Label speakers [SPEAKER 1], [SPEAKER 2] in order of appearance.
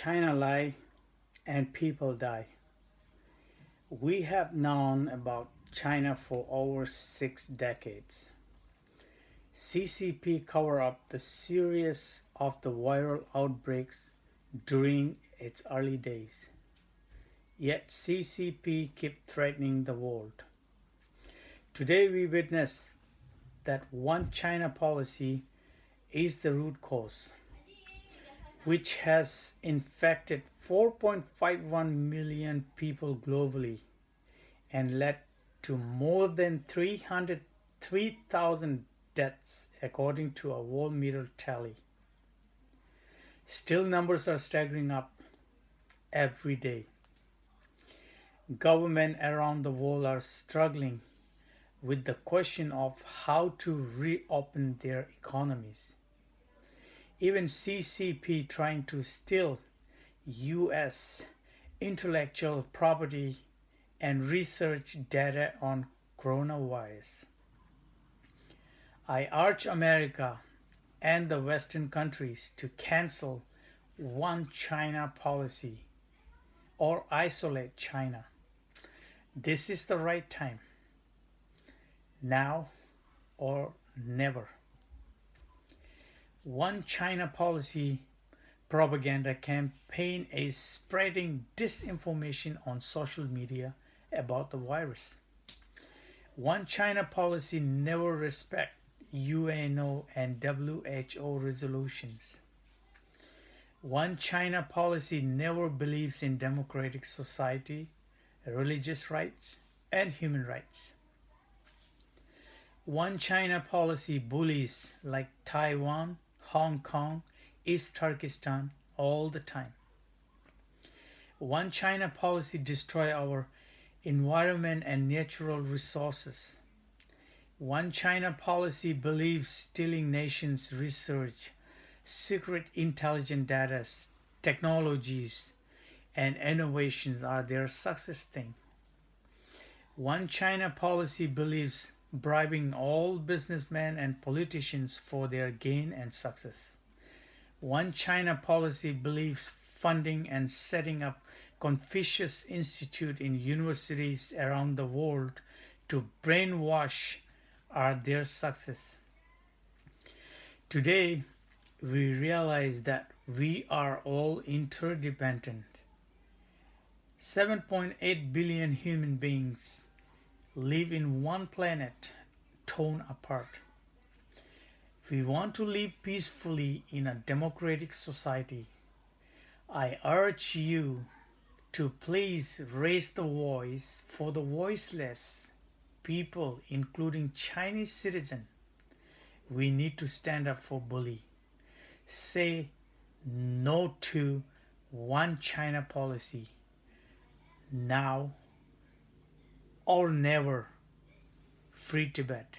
[SPEAKER 1] China lie and people die. We have known about China for over 6 decades. CCP covered up the series of the viral outbreaks during its early days. Yet CCP kept threatening the world. Today we witness that one China policy is the root cause, which has infected 4.51 million people globally and led to more than 303,000 deaths according to a World Meter tally. Still, numbers are staggering up every day. Governments around the world are struggling with the question of how to reopen their economies. Even CCP trying to steal US intellectual property and research data on coronavirus. I urge America and the Western countries to cancel one China policy or isolate China. This is the right time, now or never. One China policy propaganda campaign is spreading disinformation on social media about the virus. One China policy never respects UNO and WHO resolutions. One China policy never believes in democratic society, religious rights, and human rights. One China policy bullies like Taiwan, Hong Kong, East Turkestan all the time. One China policy destroys our environment and natural resources. One China policy believes stealing nations' research, secret intelligence data, technologies, and innovations are their success thing. One China policy believes bribing all businessmen and politicians for their gain and success. One China policy believes funding and setting up Confucius Institute in universities around the world to brainwash are their success. Today, we realize that we are all interdependent. 7.8 billion human beings live in one planet torn apart. We want to live peacefully in a democratic society. I urge you to please raise the voice for the voiceless people, including Chinese citizens. We need to stand up for bully. Say no to one China policy. Now or never. Free Tibet.